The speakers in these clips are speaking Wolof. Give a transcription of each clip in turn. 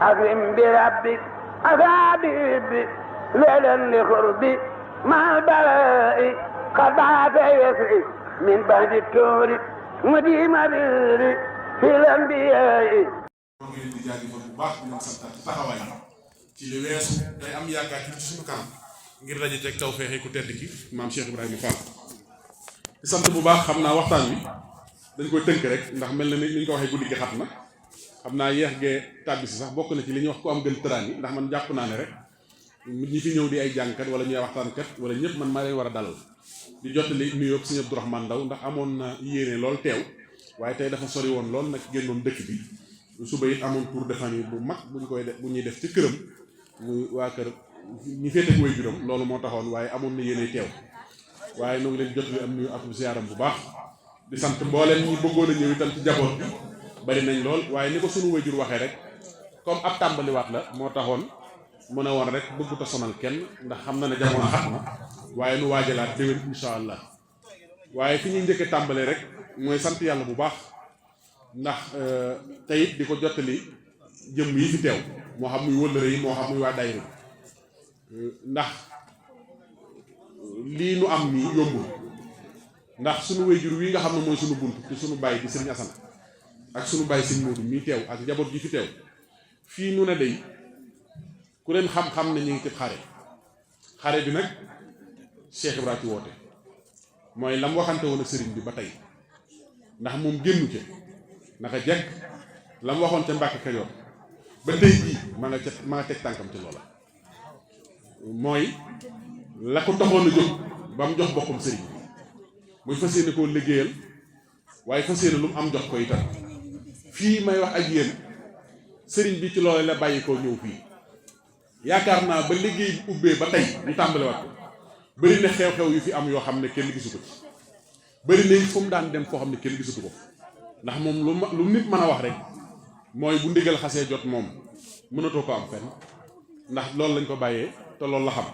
أكرم بربك أفابي ليلا لقربي مع البلاء قد عاد يسري من بعد التور مديم الري في الأنبياء. moo ngi leen di jaajëfal bu baax di leen sant ci taxawaay ci li weesu day am yaakaar ci suñu kanam ngir daje teg taw feexe ku tedd ki maam Cheikh Ibrahima Fall di sant bu baax xam naa waxtaan wi dañ koy tënk rek ndax mel na ni ñu ko waxee guddi gi xat na xam naa yeex gee tàbbi si sax bokk na ci li ñuy wax ku am gën tëraan yi ndax man jàpp naa ne rek ñi fi ñëw di ay jàngkat wala ñuy waxtaankat wala ñëpp man maa leen war a dalal di jottali nuyoo ak sëñ Abdourahmane Ndaw ndax amoon na yéene lool teew waaye tey dafa sori woon lool nag génnoon dëkk bi suba it amoon tour de famille bu mag buñ koy def bu ñuy def ci këram muy waa kër ñi féete ak way juróom loolu moo taxoon waaye amoon na yéene teew waaye noo ngi leen jottali am nuyu ak ziyaaram bu baax di sant mbooleem ñi bëggoon a ñëw itam ci jaboot bi bari nañ lool waaye ni ko sunu wayjur waxee rek comme ab tàmbaliwaat la moo taxoon mën a woon rek bëggut a sonal kenn ndax xam na ne jamono xat na waaye nu waajalaat déwén insha allah waaye fi ñuy njëkkee tàmbalee rek mooy sant yàlla bu baax ndax teyit di ko jottali jëm yi fi teew moo xam muy wëllëre yi moo xam muy waa daayira ndax lii nu am nii yombul ndax sunu wayjur wi nga xam ne mooy sunu bunt ci sunu baay di Sëriñ Asan ak sunu baay Sëriñ Moodu mii teew ak njaboot gi fi teew fii nu ne day ku leen xam-xam ne ñu ngi ci xare bi nag Cheikh Ibra ci woote mooy lam waxante woon ak sëriñ bi ba tey ndax moom génnu ca naka jekk lam waxoon ca Mbàkke Kajoor ba tey jii ma nga teg tànkam ci loola mooy la ko taxoon a jóg ba mu jox boppam sëriñ bi muy fas yéene koo liggéeyal waaye fas yéene lu mu am jox ko itam fii may wax ak yéen sëriñ bi ci loolu la bàyyi koo ñëw fii yaakaar naa ba liggéey bi ubbee ba tey ñu tàmbaliwaat ko bëri na xew-xew yu fi am yoo xam ne kenn gisu ko ci bëri na fu mu daan dem foo xam ne kenn gisatu ko ndax moom lu nit mën a wax rek mooy bu ndigal xasee jot moom mënatoo ko am fenn ndax loolu lañ ko bàyyee te loolu la xam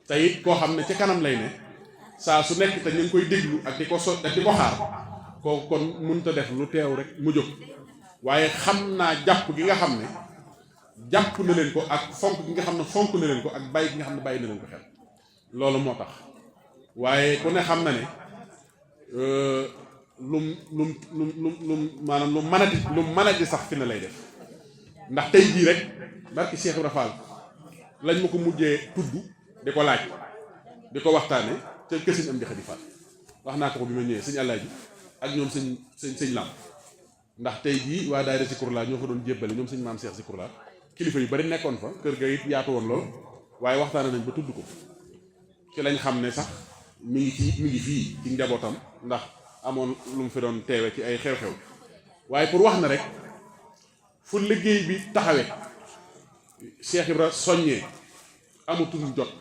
te it koo xam ne ci kanam lay ne saa su nekk te ñu ngi koy déglu ak di ko xaar kooku kon mënut a def lu teew rek mu jóg waaye xam naa jàpp gi nga xam ne jàpp na leen ko ak fonk gi nga xam ne fonk na leen ko ak bàyyi gi nga xam ne bàyyi na leen ko xel loolu moo tax waaye ku ne xam na ne lum maanaam lu manati sax fi ne lay def ndax tey jii rek barki Cheikh Ibra Fall lañ ma ko mujjee tudd di ko laaj di ko waxtaane ca kër sëñ am di Xadi Fall wax naa ko bi ma ñëwee sëñ Alaaji ak ñoom sëñ Lam ndax tey jii waa daayira Zikrullah ñoo fa doon jébbale ñoom sëñ maam Cheikh Zikrullah kilifa yu bari nekkoon fa kër ga it yaatu woon lool waaye waxtaane nañ ba tudd ko ci lañ xam ne sax mi ngi fii ci njabootam ndax amoon lu mu fi doon teewe ci ay xew-xew waaye pour wax na rek fu liggéey bi taxawe Cheikh Ibra soññee amatul jot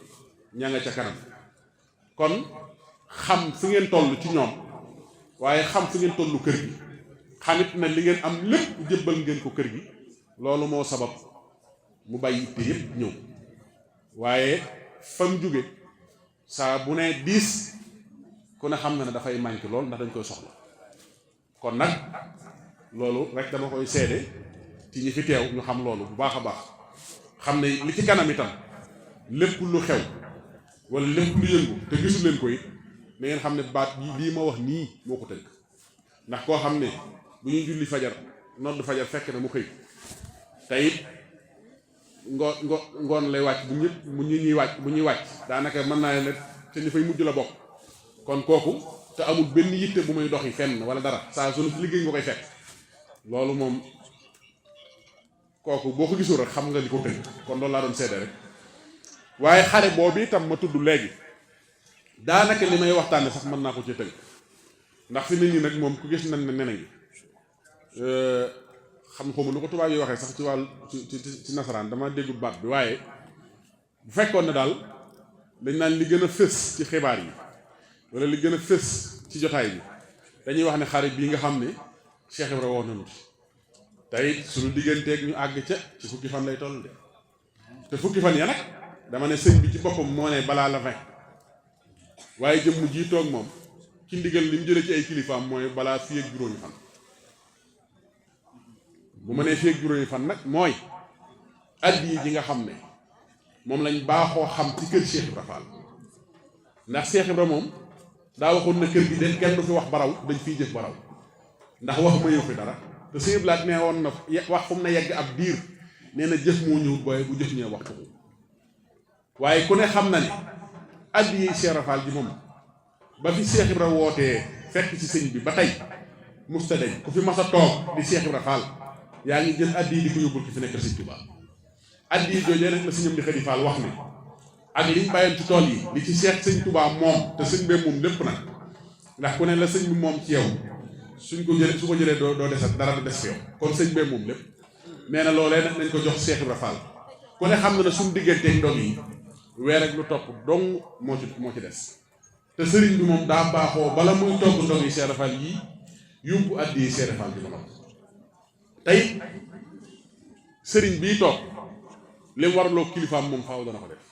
ña nga ca kanam kon xam fi ngeen toll ci ñoom waaye xam fi ngeen tollu kër gi xamit na li ngeen am lépp jébbal ngeen ko kër gi loolu moo sabab mu bàyyi itte yépp ñëw waaye fa mu jóge saa bu ne diis ku ne xam na ne dafay manqué lool ndax dañ koy soxla kon nag loolu rek dama koy seede ci ñi fi teew ñu xam loolu bu baax a baax xam ne li ci kanam itam lépp lu xew wala lépp lu yëngu te gisul leen ko it na ngeen xam ne baat yi lii ma wax nii moo ko tënk ndax koo xam ne bu ñuy julli fajar nodd fajar fekk na mu xëy te it ngoon lay wàcc bu ñuy wàcc daanaka mën naa ne te ñu fay mujj la bokk kon kooku te amul benn yitte bu muy doxi fenn wala dara saa su liggéey nga koy fekk loolu moom kooku boo ko gisul rek xam nga li ko tënk kon loolu laa doon seede rek waaye xare boobu itam ma tudd léegi daanaka li may waxtaane sax mën naa ko ci tënk ndax fi nit ñi nag moom ku gis nañ ne nena ngi xam xawma nu ko tubaab yi waxee sax ci wàllu ci nasaraan dama déggu baat bi waaye bu fekkoon ne daal dañ naan li gën a fës ci xibaar yi wala li gën a fës ci jotaay bi dañuy wax ne xare bii nga xam ne Cheikh Ibra woo nañu ci tey suñu digganteeg ñu àgg ca ci fukki fan lay toll de te fukki fan ya nag dama ne sëñ bi ci boppam moo ne balaa la 20 waaye jëm mu ji toog moom ci ndigal li mu jëlee ci ay kilifaam mooy balaa fii ak juróomi fan bu ma nee fii ak juróomi fan nag mooy addi ji nga xam ne moom lañ baaxoo xam ci kër Cheikh Ibra Fall ndax Cheikh Ibra moom daa waxoon na kër gi den kenn du fi wax baraw dañ fiy jëf baraw ndax wax ma yow fi dara te sëñ Blaat nee woon na wax fu mu na yegg ab diir nee na jëf moo ñëwut booy bu jëf ñee waxtu ko waaye ku ne xam na ne addi yi Cheikh Ibra Fall ji moom ba fi Cheikh Ibra wootee fekk ci sëñ bi ba tey musta dañ ku fi mas a toog di Cheikh Ibra Fall yaa ngi jël addi yi di ko yóbbul ki fi nekk sëñ Tuubaa addi yi jooju nag la sëñam di Xadi Fall wax ne ak liñ bàyyoon ci tool yi li ci Cheikh sëñ Tuubaa moom te sëñ bee moom lépp nag ndax ku ne la sëñ bi moom ci yow su ko jëlee doo desat dara du des fi yow kon sëñ bee moom lépp nee na loolee nag nañ ko jox Cheikh Ibra Fall ku ne xam na ne suñu digganteeg ndog yi weer ak lu topp dong moo ci des te sëriñ bi moom daa baaxoo bala muy togg ndog yi Cheikh Ibra Fall yii yóbbu addi yi Cheikh Ibra Fall bi ma nopp tey sëriñ bii toog li mu warloo kilifaam moom faaw dana ko def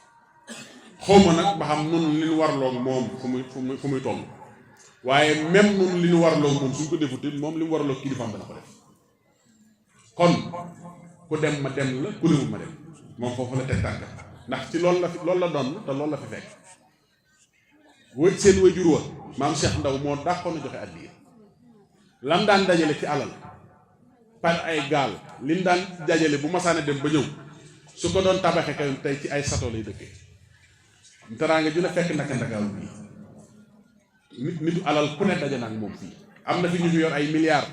xawma nag ba xam nun li ñu warloo moom fu muy toll waaye même nun li ñu warloo moom suñ ko defutit moom li mu warloo kilifaam dana ko def kon ku dem ma dem la ku demul ma dem moom foofu la teg tànk ndax ci loolu la doon te loolu la fi fekk seen waajur wa maam Cheikh Ndaw moo dàqoon a joxe addiya lam daan dajale ci alal par ay gaal lim daan dajale bu masaana dem ba ñëw su ko doon tabaxe kay tey ci ay sato lay dëkkee teraanga ju la fekk naka ndakaaru bii nitu alal ku ne daje nag moom fii am na fi ñu fi yor ay milliards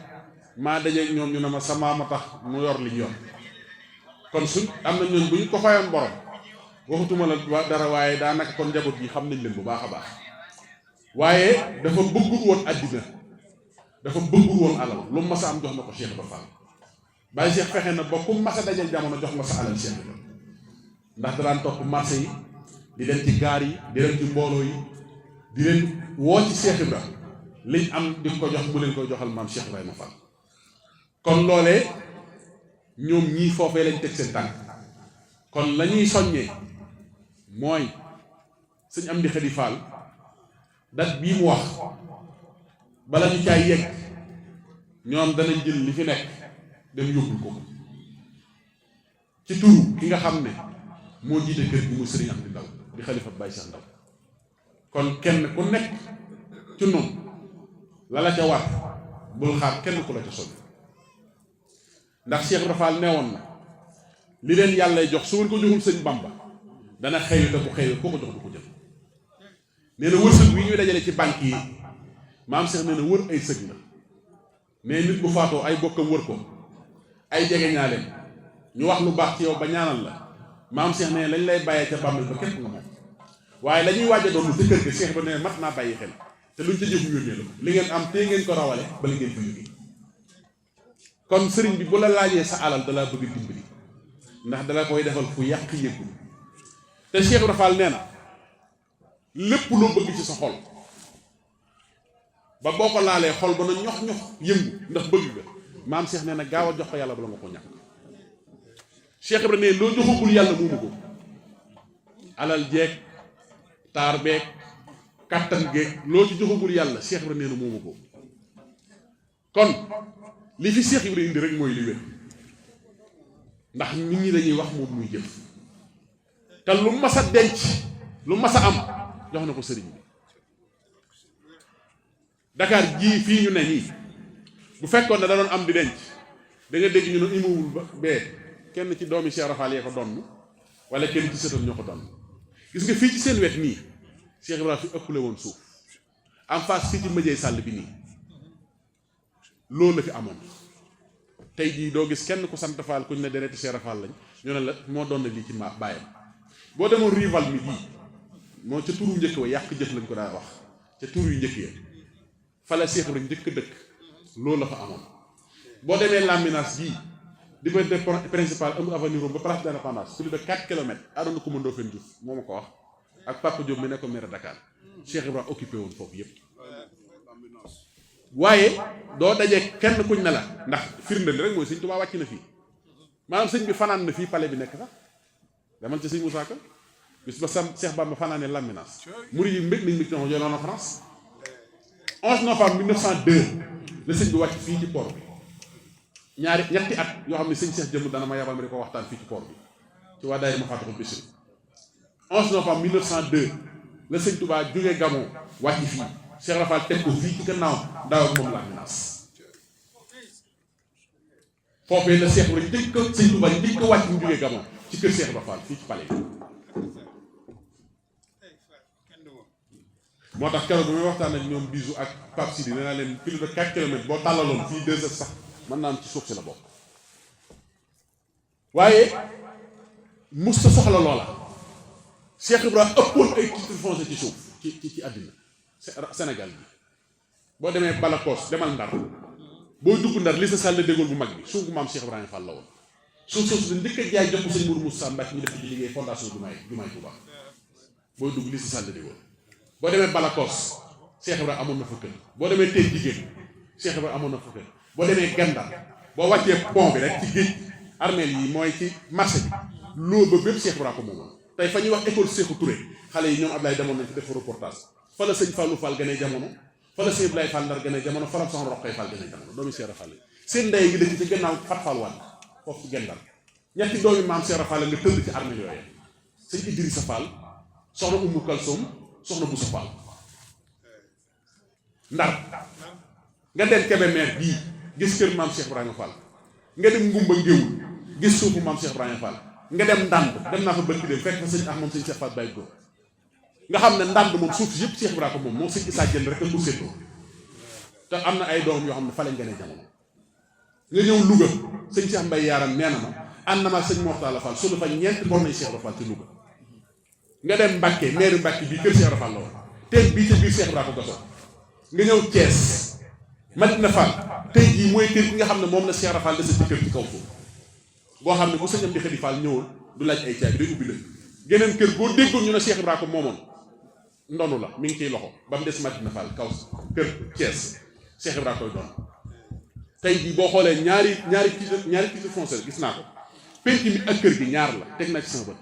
maa daje ñoom ñu ne ma sama ma tax mu yor li ñu yor kon suñ am na ñooñ bu ñu ko fayoon borom waxutuma la dara waaye daanaka kon njaboot yi xam nañ leen bu baax a baax waaye dafa bëggul woon àddina dafa bëggul woon alal lu mu mas a am jox na ko Cheikh Ibra Fall Baye Cheikh fexe na ba ku mas a dajal jamono jox nga sa alal Cheikh Ibra ndax daan topp marché yi di dem ci gaar yi di dem ci mbooloo yi di leen woo ci Cheikh Ibra liñ am di ko jox mu leen koy joxal maam Cheikh Ibrahima Fall kon loolee ñoom ñii foofee lañ teg seen tànk kon la ñuy soññee mooy sëñ Amdi Xadi Fall dat bii mu wax bala ñu caay yegg ñoom danañ jël li fi nekk dem yóbbul ko ci turu ki nga xam ne moo jiite kër gi mu sëriñ Amdi Ndaw di xalifa Baye Cheikh Ndaw kon kenn ku nekk ci noonu la la ca war bul xaar kenn ku la ca soñ ndax Cheikh Ibra Fall neewoon na li leen yàllay jox su ngeen ko joxul sëñ Bamba dana xëy te bu xëy koo ko jox du ko jël nee na wërsëg wi ñuy dajale ci banque yi maam Cheikh nee na wër ay sëg la mais nit bu faatoo ay bokkam wër ko ay jegeñaaleem ñu wax lu baax ci yow ba ñaanal la maam Cheikh nee lañ lay bàyyee ca bàmmeel ba képp nga moom waaye la ñuy waaj a doon lu ci kër gi Cheikh ba nee mat naa bàyyi xel te luñ ca jëf yónnee la ko li ngeen am tey ngeen ko rawale ba li ngeen ko yónnee kon sëriñ bi bu la laajee sa alal dalaa bëgg dimbali ndax dala koy defal fu yàq yëggul te Cheikh Ibra Fall nee na lépp loo bëgg ci sa xol ba boo ko laalee xol ba na ñox yëngu ndax bëgg nga maam Cheikh nee na gaaw a jox ko yàlla bala nga ko ñàkk Cheikh Ibra nee loo joxagul yàlla moomu ko alal jeeg taar beeg kattan geeg loo ci joxagul yàlla Cheikh Ibra nee na moomu ko kon li fi Cheikh Ibra indi rek mooy li wér ndax nit ñi dañuy wax moom muy jëf te lu mas a denc lu mas a am jox na ko sëriñ bi Dakar jii fii ñu ne nii bu fekkoon ne da doon am di denc da nga dégg ñu ne immeuble ba bee kenn ci doomi Cheikh Ibra Fall yee ko donn wala kenn ci sëtam ñoo ko donn gis nga fii ci seen wet nii Cheikh Ibra fi ëppale woon suuf en face fii ci mëjee sàll bi nii loolu la fi amoon tey jii doo gis kenn ku sant Fall kuñ ne dereti Cheikh Ibra Fall lañ ñu ne la moo doon na lii ci baayam boo demoon rival mi bii moo ca turu njëkk wa yàq jëf lañ ko daa wax ca tur yu njëkk ya fa la Cheikh Ibra njëkk dëkk loolu la fa amoon boo demee Lambinaas bii liberté principale am avenue ba place de l'Indépendance plus de 4 kilomètres Arouna Coumba Ndoffène Diouf moo ma ko wax ak Papa Diop mi nekk maire Dakar Cheikh Ibra occupé woon foofu yëpp waaye doo dajee kenn kuñ ne la ndax firnde li rek mooy sëñ Tuubaa wàcc na fii maanaam sëñ bi fanaan na fii palais bi nekk sax demal ci sëñ Moussa Ka bis ba sam Cheikh Bamba fanaanee Lambinaas murid yi mbég nañ mbég ci jëloon na France 11 novembre 1902 la sëñ bi wàcc fii ci port bi ñetti at yoo xam ne sëñ Cheikh jëmm dana ma yabal ma di ko waxtaan fii ci port bi ci waa daayira Mafatihul Bichri 11 novembre 1902 la sëñ Touba jógee Gabon wàcc fii Cheikh Ibra Fall teg ko fii ci gannaaw daaw ak moom la menace foofee la Cheikh Ibra njëkk sëñ Touba njëkk a wàcc mu jógee Gabon ci kër Cheikh Ibra Fall fii ci palais moo tax keroog bi may waxtaan ak ñoom bisu ak Pape Sidi nee naa leen plus de 4 kilomètres boo tàllaloon fii 2 heures sax mën naa am ci suuf si la bokk waaye mus sa soxla loola Cheikh Ibra ëppoon ay titre foncier ci suuf ci àddina Sénégal bi boo demee Balakos demal Ndar boo dugg Ndar li sa salle de Gaulle bu mag bi suuf bu maam Cheikh Ibrahima Fall la woon suuf soosu dañ njëkk a jaay jox ko sëñ Mourou Moussa Mbacke ñu def ci liggéey fondation jumaay Touba booy dugg li sa salle de Gaulle boo demee Balakos Cheikh Ibrahima amoon na fa kër boo demee Tey Jigéen Cheikh Ibrahima amoon na fa kër boo demee Gendar boo wàccee pont bi rek ci géej armeel yi mooy ci marché bi loo ba bépp Cheikh Ibrahima ko moomoon tey fa ñuy wax école Sékou Touré xale yi ñoom Ablaye demoon nañ fi def reportage fa la sëñ Fallou Fall gënee jamono fa la sëñ Ablaye Fall Ndar gënee jamono fa la soxna Roqay Fall gënee jamono doomi Cheikh Fall seen ndey ngi dëkk ci gannaaw Fat Fall Wade foofu ci Gendar ñetti doomi maam Cheikh Fall nga tëdd ci armeel yooyee sëñ Idrissa Fall soxna Oumou Kalsoum soxna Boussa Fall Ndar nga dem Kébémer bii gis kër maam Cheikh Ibrahima Fall nga dem Ngumba Ngéwul gis suufu maam Cheikh Ibrahima Fall nga dem Ndand dem naa fa bëkk dem fekk fa sëñ moom sëñ Cheikh Fall Baye Góor nga xam ne Ndand moom suuf si yëpp Cheikh Ibrahima moom sëñ Issa Diène rek a mu séddoo te am na ay doom yoo xam ne fa lañ gënee jamono nga ñëw Louga sëñ Cheikh Mbaye Yaaram nee na ma ànd na ma sëñ Moxtala Fall sunu fa ñeenti bor nañ Cheikh Ibrahima Fall ci Louga nga dem Mbacke maire Mbacke bii kër Cheikh Ibrahima Fall la woon teen bii ca biir Cheikh Ibrahima ko gasoon nga ñëw Thiès Madina Fall tey jii mooy kër gi nga xam ne moom la Cheikh Ibrahima Fall dese ci kër ci kaw foofu boo xam ne bu sëñam di Xadi Fall ñëwoon du laaj ay caabi day ubbi la geneen kër boo déggoon ñu ne Cheikh Ibrahima ko moomoon ndonu la mi ngi ciy loxo ba mu des Madina Fall kaw kër Thiès Cheikh Ibrahima koy doon tey jii boo xoolee ñaari titre foncier gis naa ko penc mi ak kër gi ñaar la teg naa ci sama bët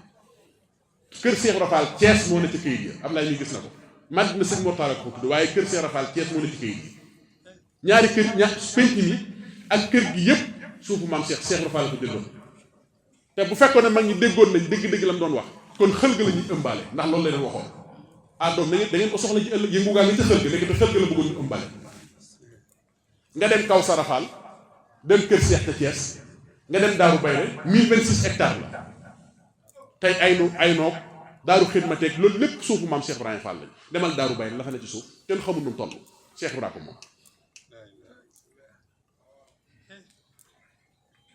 kër Cheikh Ibrahima Fall Thiès moo ne ci këyit yi am laa ñuy gis na ko Madina sëñ Mortala ko tudd waaye kër Cheikh Ibrahima Fall Thiès moo ne ci këyit yi ñaari kër penc mi ak kër gi yëpp suufu maam Cheikh Ibrahima Fall ko jëndoon te bu fekkoon ne mag ñi déggoon nañ dëgg-dëgg la mu doon wax kon xël ga la ñuy ëmbaale ndax loolu la leen waxoon ah doom da ngeen ko soxla ci ëllëg yëngu gaa ngi ci xël ga léegi te xël ga la bëggoon ñu ëmbaale nga dem kaw Sarafal dem kër Cheikh te Thiès nga dem Daaru Bayre 1026 hectares la tey ay noog Daaru Xidmateeg loolu lépp suufu maam Cheikh Ibrahima Fall lañ demal Daaru Bayre la fa ne ci suuf kenn xamul nu mu toll Cheikh Ibrahima ko moom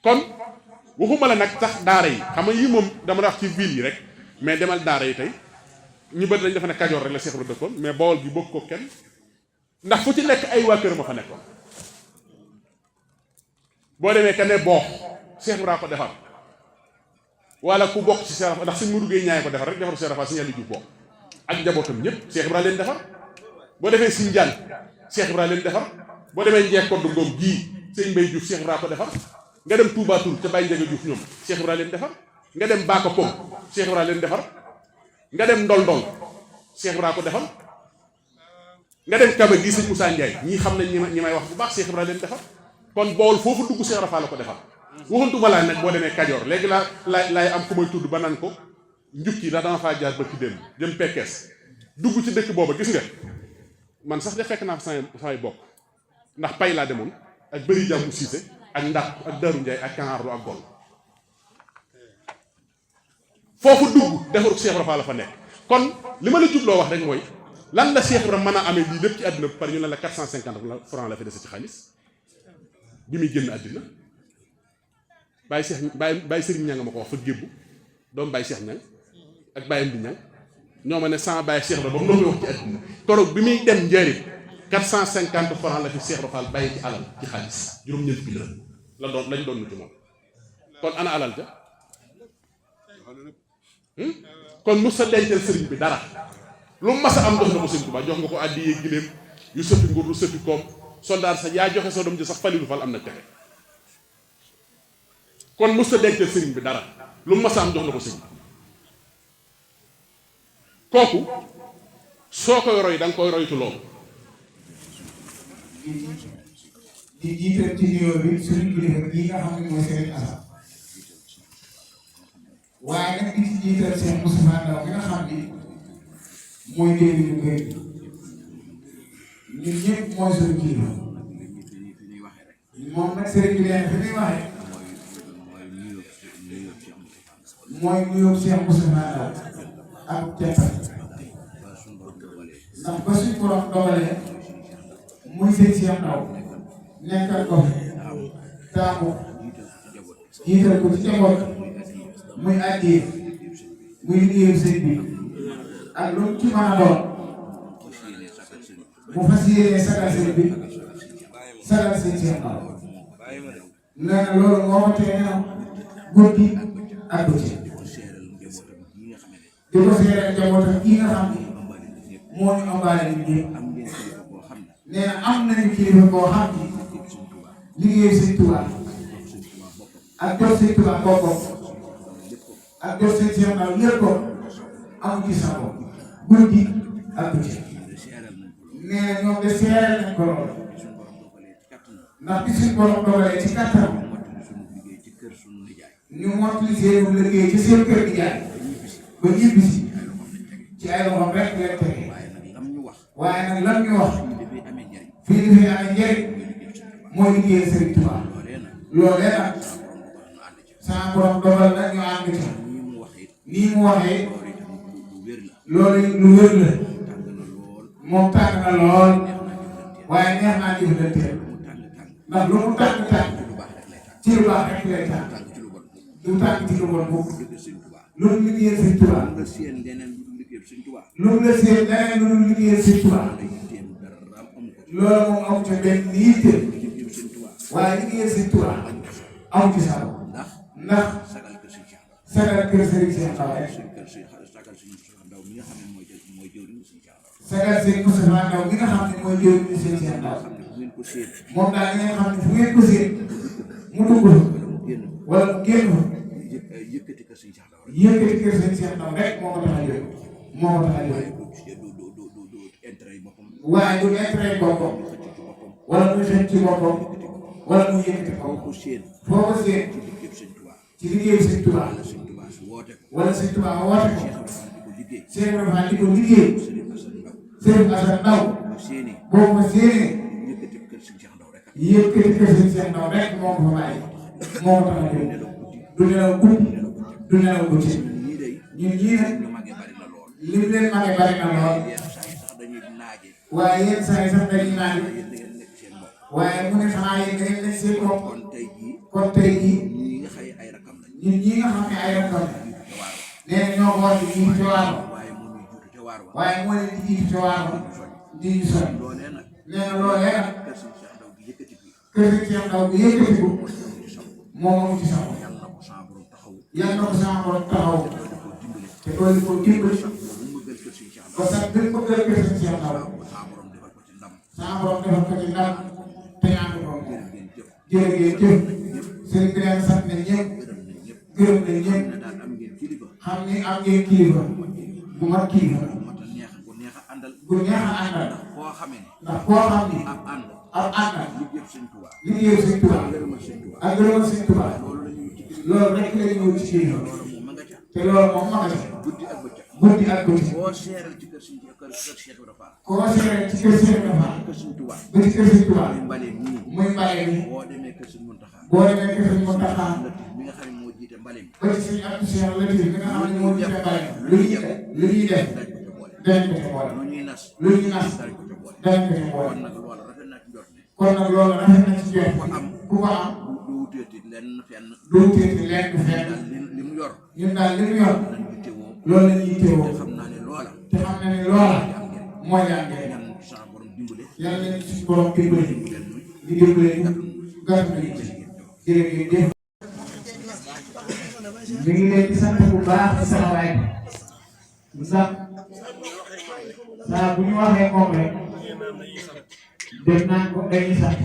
kon waxuma la nag sax daara yi xam nga yii moom dama la wax ci ville yi rek mais demal daara yi tey ñu bëri dañ defe ne Kajoor rek la Cheikh Ibrahima dëkkoon mais Bawol gi bokk ko kenn ndax fu ci nekk ay waa kër ma fa nekkoon boo demee ka ne boox Cheikh Ibrahima ko defar wala ku bokk ci Cheikh Ibrahima ndax suñ mu duggee ñaay ko defar rek defaru Cheikh Ibrahima suñu yàlla ju bokk ak njabootam ñëpp Cheikh Ibrahima leen defar boo defee Sine Diagne Cheikh Ibrahima leen defar boo demee Njeek Koddu Ngom gii sëñ Mbay Diouf Cheikh Ibrahima ko defar nga dem Touba Toul ca Baye Ndiaga Diouf ñoom Cheikh Ibrahima leen defar nga dem Baka Pom Cheikh Ibrahima leen defar nga dem Ndol Ndol Cheikh Ibrahima ko defar nga dem Kaba gii sëñ Moussa Ndiaye ñii xam nañ ñi may wax bu baax Cheikh Ibrahima leen defar kon Bawol foofu dugg Cheikh Ibrahima Fall la ko defar waxantuma laa nag boo demee Kajoor léegi laay am ku may tudd ba naan ko njukki ndax dama faa jaar ba ci démb jëm Pekes dugg ci dëkk booba gis nga man sax de fekk naa fa samay bokk ndax pay laa demoon ak bëri jàmmu siise ak ndax ak Daaru Njaay ak Kanaarlu ak Gol foofu dugg defaru Cheikh Ibrahima Fall la fa nekk kon li ma la jubloo wax rek mooy lan la Cheikh Ibrahima mën a amee lii lépp ci àddina par ñu ne la 450 francs la fi dese ci xaalis bi muy génn àddina Baye Cheikh Baye Serigne Ñang ma ko wax fa gébbu doom Baye Cheikh Ñang ak Baye Mbi Ñang ñoo ma ne sama Baye Cheikh ba mu noppi wax ci àddina koroog bi muy dem njëriñ 450 francs la fi Cheikh Ibrahima Fall bàyyi ci alal ci xaalis juróom-ñeent bi la doon lañ doon ci moom kon ana alal ja kon mos sa dencal sëriñ bi dara lu mas a am jox nga ko sëriñ Tuubaa jox nga ko àddi yee giléem yu sëppi nguur lu sëppi koom soldaar sa yaa joxe sa doom ji sax Falilu Fall am na texe kon mos sa dencal sëriñ bi dara lu mas a am jox nga ko sëriñ kooku soo koy roy da nga koy roytu loolu di jiital ci nuyoo bi suñu kilifa yi nga xam ne mooy Serigne Assane waaye nag di ci jiital Cheikh Moustapha Ndaw mi nga xam ni mooy dégg ñu kër ñun ñëpp mooy suñu kilifa moom nag sëriñ bi leen fi muy waxee mooy nuyoo Cheikh Moustapha Ndaw ak teppal ndax ba suñ borom dogalee muy sëñ Cheikh Ndaw nekkal ko taamu jiital ko ci njaboot muy àddee muy liggéeyu sëñ bi ak lu mu ci mën a doon mu fas yéene sagal sëñ bi sagal sëñ Cheikh Ndaw nee na loolu moo ma tee na guddi ak bëccëg di ko seeral njabootam gi nga xam ne moo ñu ëmbaale nit ñëpp nee na am nañu kilifa boo xam ne liggéeyu sëñ Tuubaa ak jox sëñ Tuubaa boppam ak jox sëñ Cheikh Ndaw lépp ko amu ci sa bopp guddi ak bëccëg nee na ñoom de seeral nañ ko lool ndax bi suñ borom dogalee ci kattan ñu mottali seen liggéey ci seen kër gi jaay ba ñibbisi ci ay loxoom rek leen tege waaye nag lan ñu wax fii di fi amee njëriñ mooy liggéeyal Sëriñ Tuubaa loolee nag sama borom dogal nag ñu ànd ci nii mu waxee loolu lu wér la moom tàng na lool waaye neex naa jëflanteel ndax lu mu tàng ci lu baax rek lay tàng du tàng ci lu bon bokk lu mu liggéeyal Sëriñ Tuubaa lu mu la seen leneen lu dul liggéeyal Sëriñ Tuubaa loolu moom amu ca benn yitte waaye liggéeyal Sëriñ Tuubaa amu ci sago ndax sagal kër Sëriñ Cheikh Ndaw rek sagal Sëriñ Moustapha Ndaw mi nga xam ne mooy jëwriñu Sëriñ Cheikh Ndaw moom daal ngeen xam ne fu ngeen ko séen mu dugg wala mu génn fa yëkkati kër Sëriñ Cheikh Ndaw rek moo ko tax a jóg waaye du intérêt boppam wala muy xëcc ci boppam wala muy yëkkati ko foo ko séen ci liggéeyu Sëriñ Tuubaa wala Sëriñ Tuubaa woote ko Cheikh Ibrahima di ko liggéey Sëriñ Assane Ndaw boo ko séenee yëkkati kër Sëriñ Cheikh Ndaw rek moo ko fa bàyyi moo ko tax a jóg du nelaw guddi du nelaw bëccëg ñun ñii nag li mu leen magee bari na lool waaye yenn saa yi sax dañuy naan waaye mu ne xanaa yéen da ngeen nekk seen bopp kon tey jii ñun ñii nga xam ne ay rakkam nee na ñoo ko war di jiitu ca waar waaye moo leen di jiitu ca waar di ñu sonn nee na loolee nag kër Sëriñ Cheikh Ndaw bi yëkkatiku moom amu ci sax yàlla na ko sama borom taxaw te doole ko dimbali ba sax bi mu bëggal kër Sëriñ Cheikh Ndaw sama borom defal ko ci ndam te ñaan ko jërë ngeen jëf sëriñ bi leen sant nañ ñëpp gërëm nañ ñëpp xam ni am ngeen kilifa bu mat kilifa bu neex a àndal ndax koo xam ni ab àndal liggéeyu Sëriñ Tuubaa ak gërëmal Sëriñ Tuubaa loolu rek la ñu ñëw ci kilifa te loolu moom ma nga ci guddi ak bëccëg koo seeral ci kër Cheikh Ibrahima ba ci kër Sëriñ Tuubaa muy mbale mi boo demee kër Sëriñ Muntaxa ba ci Sëriñ Abdou Cheikh Latif mi nga xam ne moo jiite mbale mi lu ñuy def dañ ko ca boole lu ñuy nas dañ ko ca boole kon nag loolu rafet na ci jot ku ko am du wuteeti lenn fenn ñun daal li mu yor loolu la ñuy teewoo te xam na ne loola mooy yàggee yàlla nañu suñu borom dimbali di dimbali ñu gàtt nañu ci jërëjëf. mi ngi leen di sant bu baax ci sama waay ndax saa bu ñu waxee moom rek def naan ko dañuy sant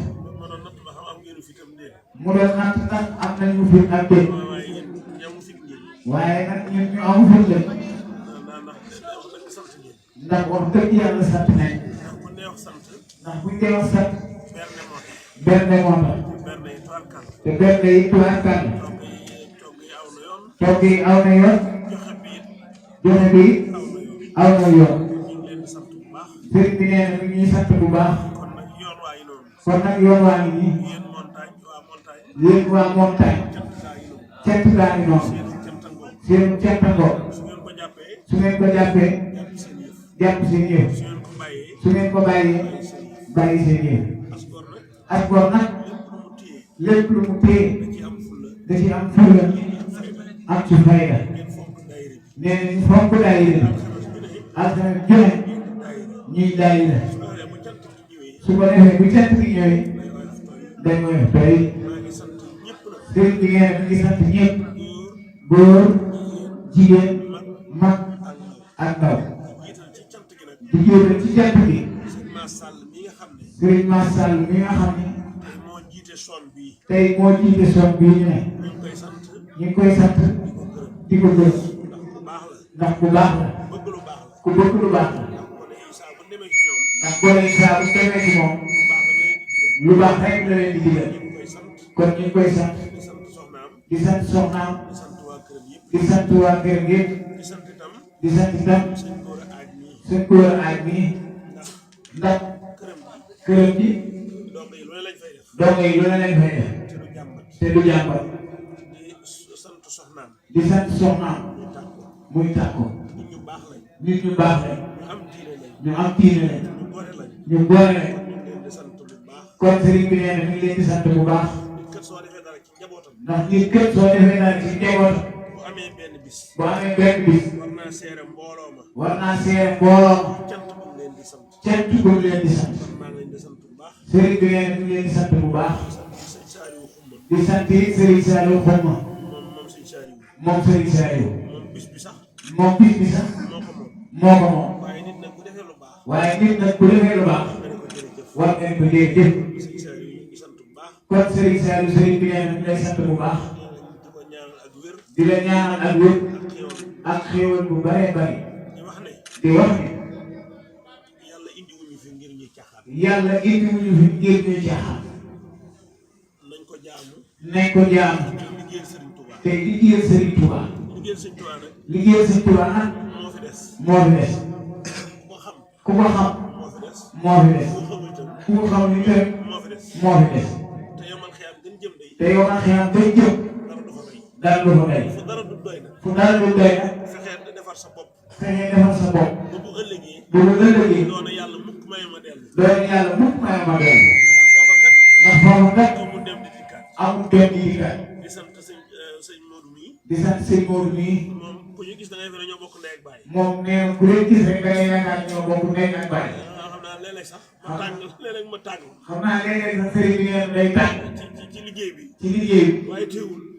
mu doon natt nag am nañu fi ak déet waaye nag ñun ñu amu fi la ndax wax dëgg yàlla sant nañ ndax buñ dee wax sant berne moo tax te berne yi tuwaarkal togg yi aw na yoon joxe bi aw na yoon sëriñ bi nee na mi ngi sant bu baax kon nag yoon waa ngi nii yéen waa montagne cent gaa ngi noonu seen centangoo su ngeen ko jàppee jàpp seen yëf su ngeen ko bàyyee bàyyi seen yëf as gor nag lépp lu mu téye da ci am fulla am ci fayda nee na ñu fonk daayira alxames joxe ñuy daayira su ko defee bu cant gi ñëwee dañ koy doy sëriñ bi ngeen mi ngi sant ñëpp góor jigéen mag ak ndaw di jiital ci cant gi sëriñ Mass Sall mi nga xam ne tey moo jiite son bii ñu ne ñu ngi koy sant di ko gërëm ndax ku baax la ku bëgg lu baax la ndax boo leen saa bu demee ci moom lu baax rek la leen di digal kon ñu ngi koy sant di sant soxnaam di sant waa kër gi di sant itam seen góor aaj mi ndax këram gi dong yi lu ne lañ fay def te du jàmbat di sant soxnaam muy tàkko nit ñu baax lañ ñu am diine lañ ñu boole lañ kon sëriñ bi nee na mi ngi leen di sant bu baax ndax nit kët soo defee dara ci njabootam bu amee benn bis war naa seere mbooloo ma cant bu mu leen di sant sëriñ bi nee na mi ngi leen di sant bu baax di sant sëriñ Saliou Xuma moom sëriñ Saliou moom bis bi sax moo ko moom waaye nit nag bu defee lu baax war ngeen ko jërëjëf kon sëriñ Saliou sëriñ bi nee na mi lay sant bu baax di la ñaanal ak wér ak xéewal bu bare bari di wax ne yàlla indi wuñu fi ngir ñuy caaxaan nañ ko jaamu te liggéeyal Sëriñ Tuuba liggéeyal Sëriñ Tuuba nag moo fi des ku ko xam moo fi des ku ko xam ni tamit moo fi des te yow man xiyam dañ jëm dara du fa doy fu dara du doy nag fexeel defar sa bopp ba bu ëllëgee doona yàlla mukk may ma dellu ndax foofa kat amul dem di dikkaat di sant sëñ Modou mii moom ku ñu gis da ngay fene ñoo bokk ndey ak baay moom nee na ku leen gis rek da ngay yaakaar ñoo bokk ndey ak baay xam naa léeg-léeg sax ma tàng xam naa léeg-léeg sax sëriñ bi nee day tàng ci liggéey bi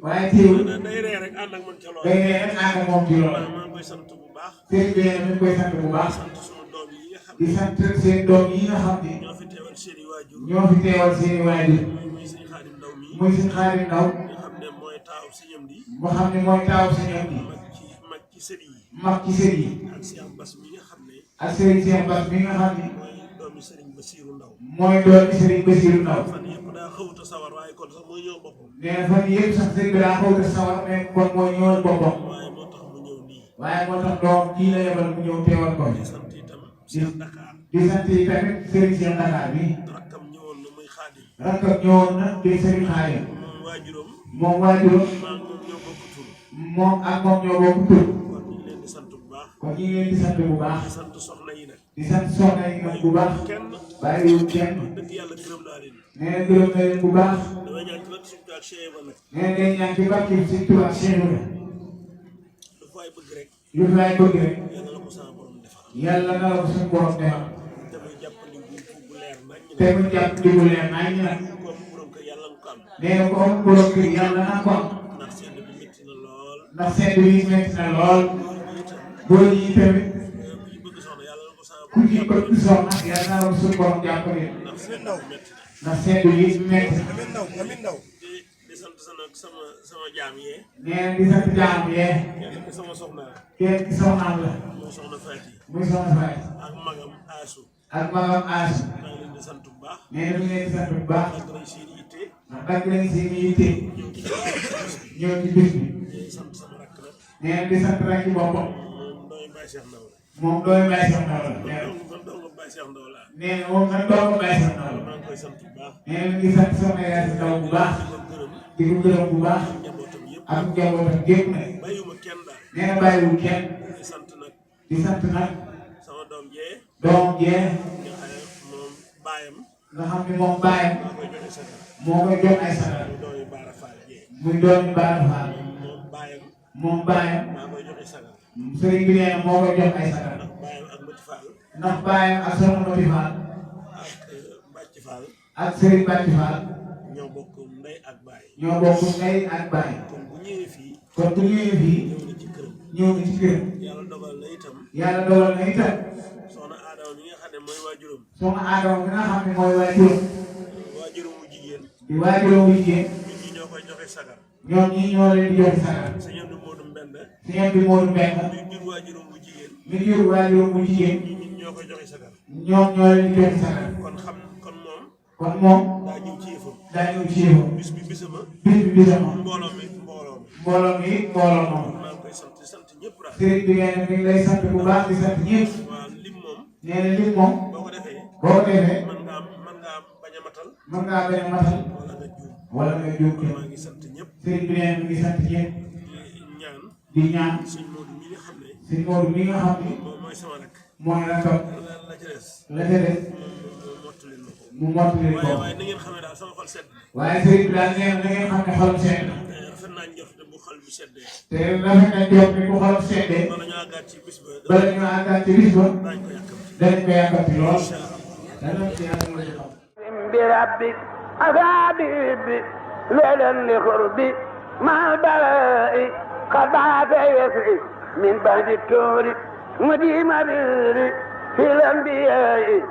waaye teewul day ree rek ànd ak man ca loolu moom ci loolu maa ngi koy sant bu baax sëriñ bi nee na mi ngi koy sant bu baax di sant seen doom yi nga xam ne ñoo fi teewal seeni waajur muy sëñ Xaadim Ndaw nga xam ne mooy taaw sëñam di mag ci sët yi ak Cheikh Bass mi nga xam ne mooy doomi Sëriñ Basiiru Ndaw fan yëpp daa xawuta sawar waaye kon sax mooy ñëw boppam nee na fan yëpp sax sëriñ bi daa xawuta sawar mais kon mooy ñëwal boppam waaye moo tax mu ñëw nii doom nii la yebal mu ñëw teewal ko di sant itam Cheikh Dakar di sant yi tamit sëriñ Cheikh Dakar bi rakkam ñëwoon na muy Xaadim di sëriñ Xaadim moom waajuram moom ak moom ñoo bokk tur kon ñu ngi leen di sant bu baax di sant soxna yi nag bu baax bàyyiwul kenn nee na gërëm na leen bu baax nee na day ñaan ci barke Sëriñ Tuubaa ak Cheikh Ibra lu fi waay bëgg rek yàlla na la ko suñu borom defal te mu jàpp di bu leer nañ nag nee na ko am borom kër yàlla na ko am ndax sedd bi metti na lool góor ñi tamit ku ci bëgg soxna yàlla na la ko suñu borom jàppale ndax sedd bi metti di sant sama jaam yee nee na di sant jaam yee kenn ki soxnaam la muy soxna Faati ak magam Aasu maa ngi leen di sant bu baax nee na mi ngi leen di sant bu baax ndax dagg nañ seen yitte ñëw ci bis bi sant sama rakk nee na di sant rek ci boppam. moom dooy Baye Cheikh Ndaw la. nee na moom nag doomu Baye Cheikh Ndaw la. nee na ngi sant soxna Yaasi Ndaw bu baax. di ko gërëm bu baax. ak njabootam gépp nag. nee na bàyyiwul kenn. di sant nag. doom jee. nga xam ne moom baayam. moo koy jox ay sagar. muy doomi Baara Faal. moom baayam. sëriñ bi nee na moo koy jox ay sagar. ndax baayam ak soxna Mati Faal. ak sëriñ Bàcci Faal. ñoo bokk ndey ak baay. kon bu ñëwee fii. ñëw na ci këram. yàlla dogal na itam. soxna Adama mi nga xam ne mooy waajuram. waajuram wu jigéen. di waajuram wu jigéen. ñun ñi ñoo koy joxe sagar. ñoom ñii ñoo leen di joxe sagar. sëñ Abdou Modou Mbenda. mi jur waajuram wu jigéen. ñun ñoo koy joxe sagar. ñoom ñoo leen di joxe sagar. kon moom. daa ñëw ci yëfam. bis bi bisama. mbooloo mi. maa ngi koy sant ñëpp daal. sëriñ bi nee na mi ngi lay sant bu baax di sant ñëpp. waaw lim moom. nee na lim moom. boo ko defee. mën ngaa bañ a matal. wala nga juum. maa ngi sant ñëpp. sëriñ bi nee na mi ngi sant ñëpp. di ñaan. sëñ Modou mi nga xam ne. mooy sama rakk. mooy rakkam. la ca des. mu mottali ko. waaye na ngeen xam ne daal sama xol sedd. waaye sëriñ bi daal nee na ngeen xam ne xolam sedd na. rafet naa njort bu xol bi seddee. bu xolam seddee. bala ñu àggaat ci bis ba. dañ ko yàkkamti lool. بربك أفادي ليلا لقربي مع البلاء قد بعث يسعي من بعد التور مديم في الأنبياء